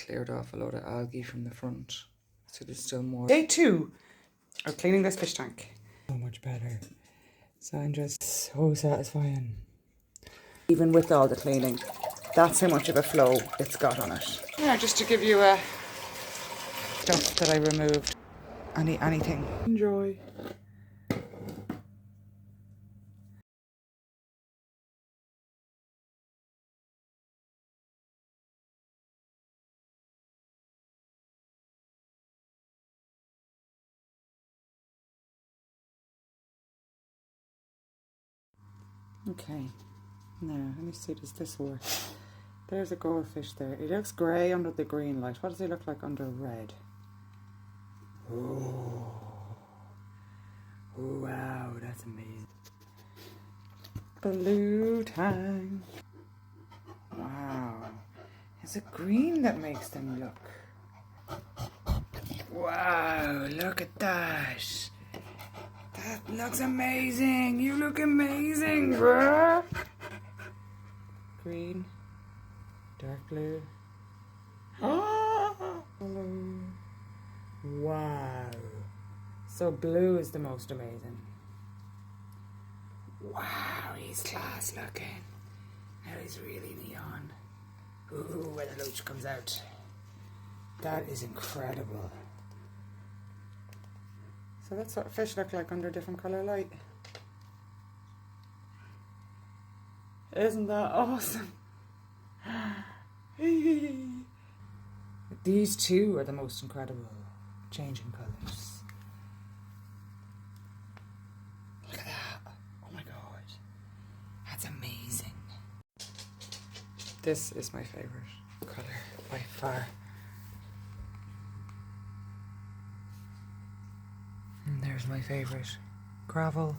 cleared off a load of algae from the front. So there's still more. Day 2 of cleaning this fish tank. So much better. Sandra's so satisfying. Even with all the cleaning, that's how much of a flow it's got on it. Yeah, just to give you a stuff that I removed. Anything. Enjoy. Okay, now let me see, does this work? There's a goldfish there. It looks grey under the green light. What does it look like under red? Oh, wow, that's amazing. Blue tank. Wow, it's a green that makes them look. Wow, look at that. That looks amazing. You look amazing, bruh. Green, dark blue. Oh, wow. So blue is the most amazing. Wow, he's class looking. Now he's really neon. Ooh, where the loach comes out. That is incredible. So that's what fish look like under different colour light. Isn't that awesome? These two are the most incredible changing colours. Look at that. Oh my god. That's amazing. This is my favourite colour by far. And there's my favourite gravel.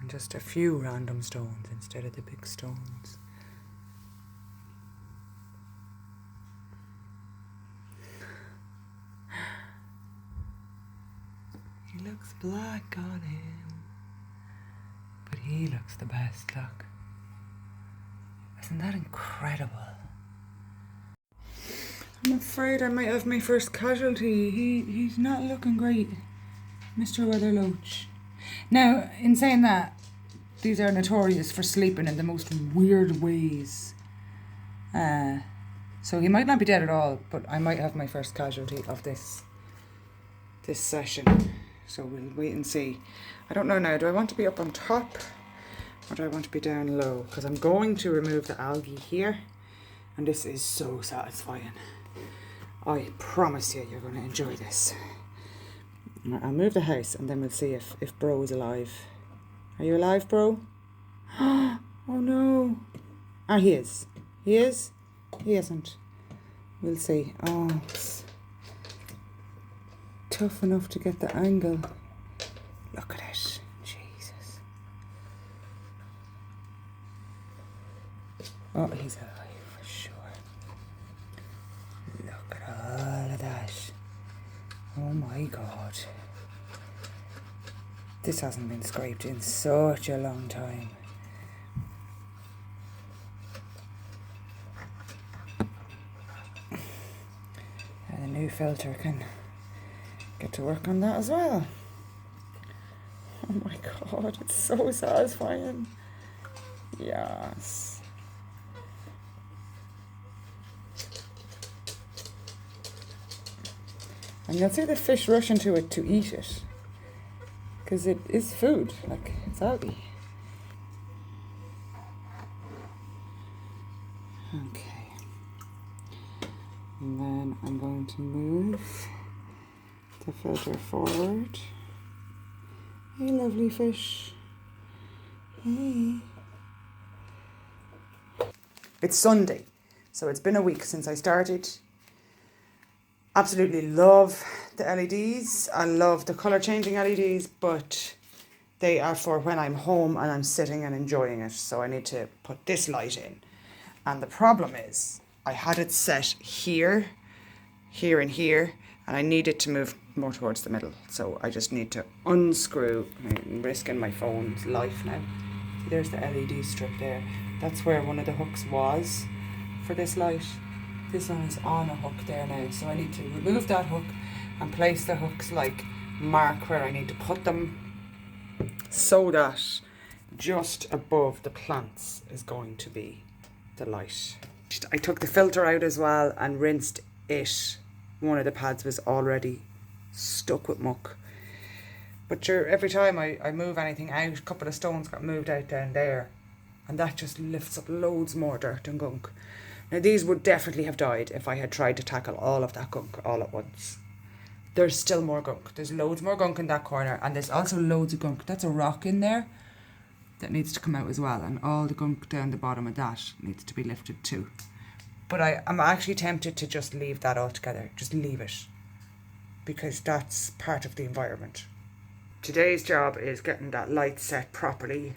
And just a few random stones instead of the big stones. He looks black on him, but he looks the best, look. Isn't that incredible? I'm afraid I might have my first casualty. He's not looking great, Mr. Weather Loach. Now, in saying that, these are notorious for sleeping in the most weird ways. So he might not be dead at all, but I might have my first casualty of this session. So we'll wait and see. I don't know now, do I want to be up on top or do I want to be down low? Because I'm going to remove the algae here, and this is so satisfying. I promise you, you're going to enjoy this. I'll move the house and then we'll see if bro is alive. Are you alive, bro? Oh no. Ah, he is. He is? He isn't. We'll see. Oh, it's tough enough to get the angle. Look at it. Jesus. Oh, he's alive for sure. Look at all of that. Oh my god. This hasn't been scraped in such a long time. And the new filter can get to work on that as well. Oh my god, it's so satisfying. Yes. And you'll see the fish rush into it to eat it. Because it is food, like it's algae. Okay. And then I'm going to move the filter forward. Hey, lovely fish. Hey. It's Sunday, so it's been a week since I started. Absolutely love the LEDs. I love the colour changing LEDs, but they are for when I'm home and I'm sitting and enjoying it. So I need to put this light in. And the problem is I had it set here, here and here, and I need it to move more towards the middle. So I just need to unscrew. I'm risking my phone's life now. See, there's the LED strip there. That's where one of the hooks was for this light. This one is on a hook there now, so I need to remove that hook and place the hooks, like mark where I need to put them, so that just above the plants is going to be the light. I took the filter out as well and rinsed it. One of the pads was already stuck with muck. But sure, every time I move anything out, a couple of stones got moved out down there, and that just lifts up loads more dirt and gunk. Now these would definitely have died if I had tried to tackle all of that gunk all at once. There's still more gunk. There's loads more gunk in that corner, and there's also loads of gunk. That's a rock in there that needs to come out as well, and all the gunk down the bottom of that needs to be lifted too. But I'm actually tempted to just leave that altogether. Just leave it, because that's part of the environment. Today's job is getting that light set properly.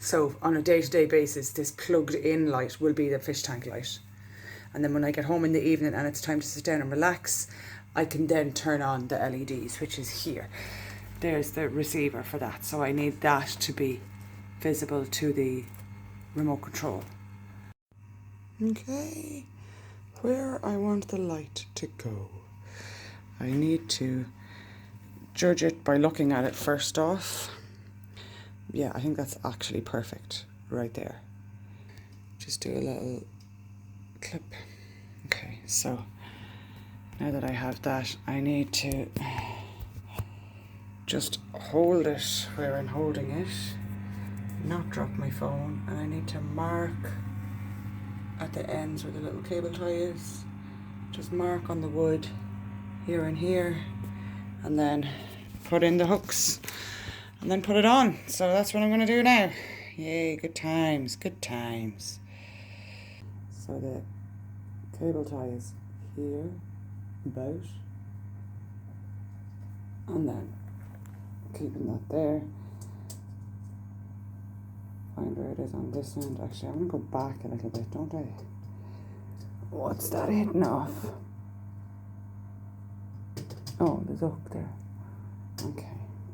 So on a day-to-day basis, this plugged in light will be the fish tank light. And then when I get home in the evening and it's time to sit down and relax, I can then turn on the LEDs, which is here. There's the receiver for that. So I need that to be visible to the remote control. Okay, where I want the light to go, I need to judge it by looking at it first off. Yeah, I think that's actually perfect right there. Just do a little clip. Okay, so now that I have that, I need to just hold it where I'm holding it, not drop my phone, and I need to mark at the ends where the little cable tie is. Just mark on the wood here and here, and then put in the hooks and then put it on. So that's what I'm going to do now. Yay, good times, good times. So the cable tie is here, about, and then keeping that there. Find where it is on this end. Actually, I'm going to go back a little bit, don't I? What's that hitting off? Oh, there's a hook there. Okay.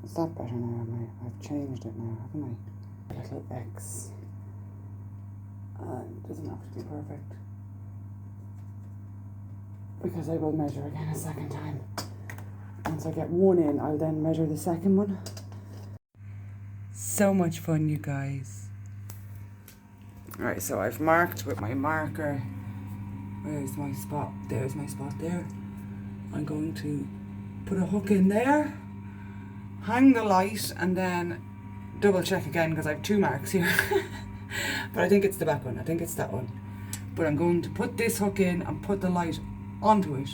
Is that better now? I've changed it now, haven't I? A little X. It doesn't have to be perfect, because I will measure again a second time. Once I get one in, I'll then measure the second one. So much fun, you guys. Alright, so I've marked with my marker. Where's my spot? There's my spot there. I'm going to put a hook in there, hang the light, and then double check again, because I have two marks here. But I think it's the back one. I think it's that one. But I'm going to put this hook in and put the light onto it,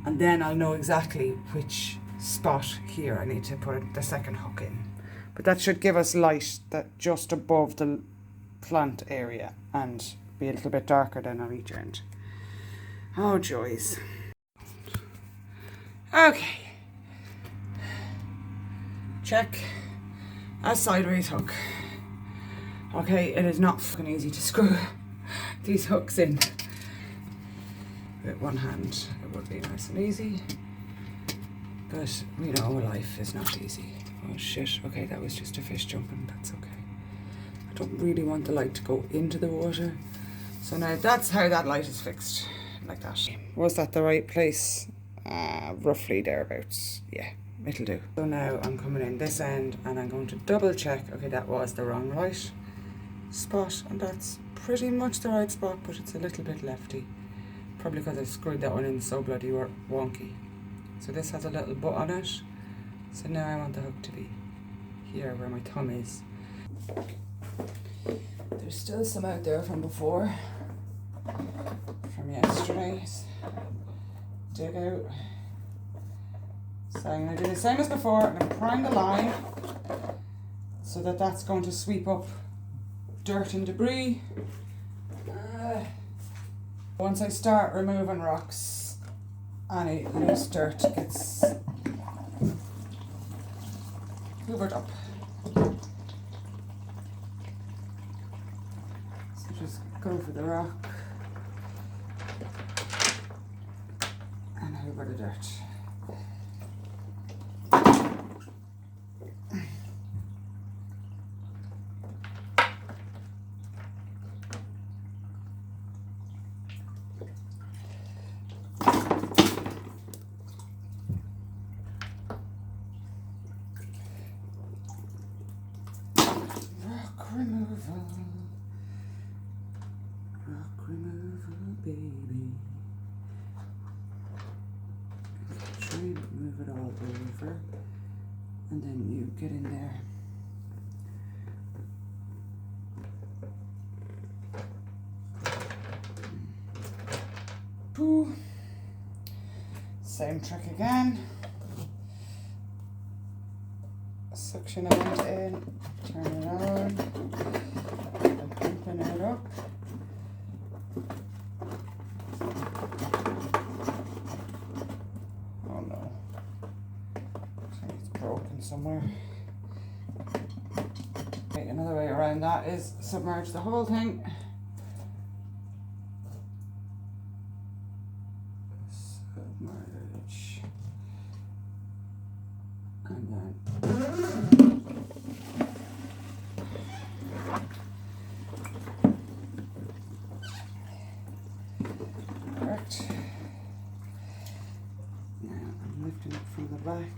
and then I'll know exactly which spot here I need to put the second hook in. But that should give us light that just above the plant area and be a little bit darker than on each end. Oh joys. Okay. Check a sideways hook. Okay, it is not fucking easy to screw these hooks in with one hand. It would be nice and easy, but you know, life is not easy. Oh shit, okay, that was just a fish jumping, that's okay. I don't really want the light to go into the water. So now that's how that light is fixed, like that. Was that the right place? Roughly thereabouts, yeah, it'll do. So now I'm coming in this end and I'm going to double check. Okay, that was the wrong light spot, and that's pretty much the right spot, but it's a little bit lefty. Probably because I screwed that one in so bloody wonky. So this has a little butt on it. So now I want the hook to be here where my thumb is. There's still some out there from before, from yesterday's dig out. So I'm going to do the same as before. I'm going to prime the line so that that's going to sweep up dirt and debris. Once I start removing rocks, any loose dirt gets hoovered up. So just go for the rock and hoover the dirt. baby. Try and move it all over, and then you get in there. Poo. Same trick again. Suction end in, turn it on, and open it up. Oh no, I think it's broken somewhere. Okay, another way around that is submerge the whole thing. Submerge. And then correct. Now I'm lifting it from the back.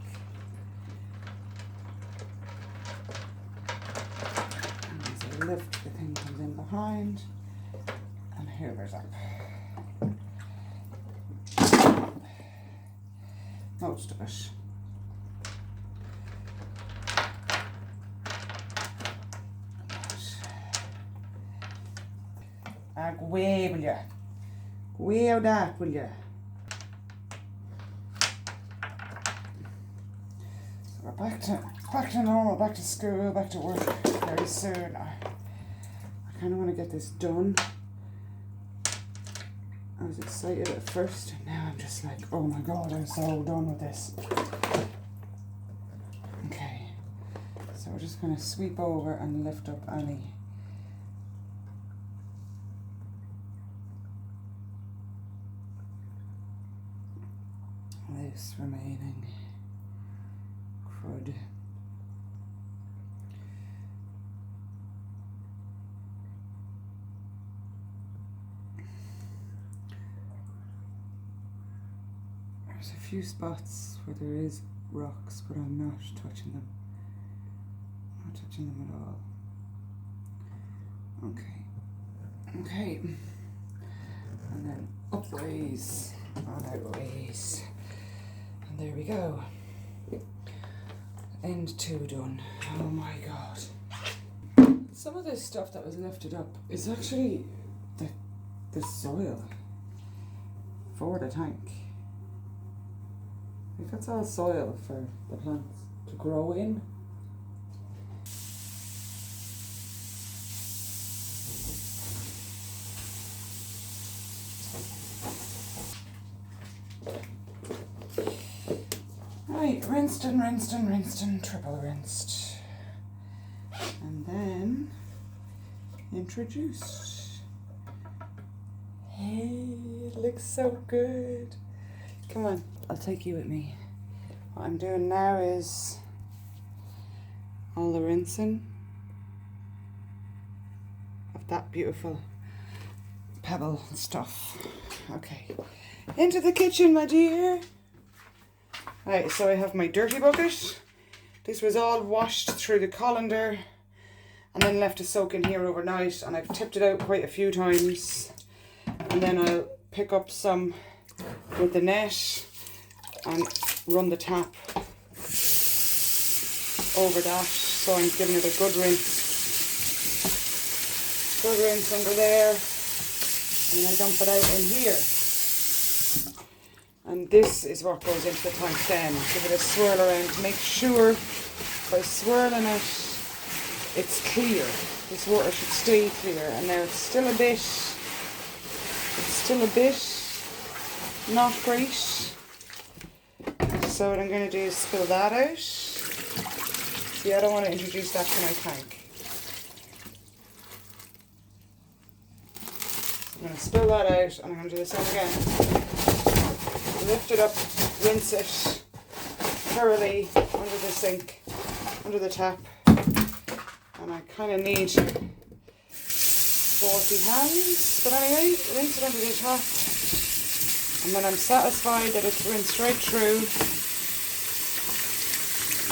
And as I lift, the thing comes in behind and hoovers up. Most of it. Go away, will ya? Go away out that, will ya? So we're back to normal, back to school, back to work very soon. I kind of want to get this done. I was excited at first, and now I'm just like, oh my god, I'm so done with this. Okay, so we're just going to sweep over and lift up any loose remaining crud. There's a few spots where there is rocks, but I'm not touching them. Not touching them at all. Okay. Okay. And then upways, on outways. And there we go. End 2 done. Oh my god. Some of this stuff that was lifted up is actually the soil for the tank. If it's all soil for the plants to grow in. Right, rinsed and rinsed and rinsed and triple rinsed. And then introduced. Hey, it looks so good. Come on, I'll take you with me. What I'm doing now is all the rinsing of that beautiful pebble stuff. Okay, into the kitchen, my dear. Right, so I have my dirty bucket. This was all washed through the colander and then left to soak in here overnight, and I've tipped it out quite a few times. And then I'll pick up some with the net and run the tap over that, so I'm giving it a good rinse. Good rinse under there, and I dump it out in here. And this is what goes into the tank then. Give it a swirl around to make sure by swirling it, it's clear. This water should stay clear. And now it's still a bit not great. So what I'm going to do is spill that out. See, I don't want to introduce that to my tank. I'm going to spill that out, and I'm going to do the same again. Lift it up, rinse it thoroughly under the sink, under the tap, and I kind of need 40 hands, but anyway, rinse it under the tap, and when I'm satisfied that it's rinsed right through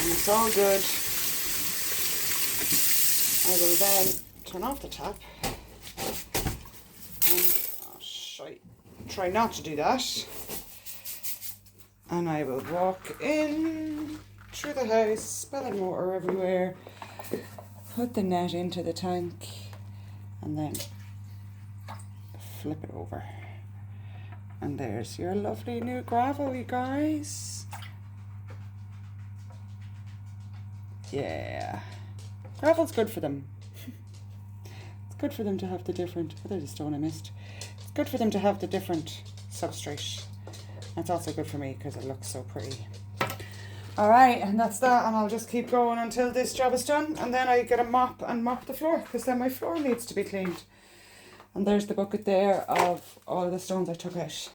and it's all good, I will then turn off the tap and try not to do that. And I will walk in through the house, spilling water everywhere, put the net into the tank, and then flip it over. And there's your lovely new gravel, you guys. Yeah. Gravel's good for them. It's good for them to have the different, oh, there's a stone I missed. It's good for them to have the different substrate. That's also good for me because it looks so pretty. All right, and that's that, and I'll just keep going until this job is done, and then I get a mop and mop the floor, because then my floor needs to be cleaned. And there's the bucket there of all the stones I took out.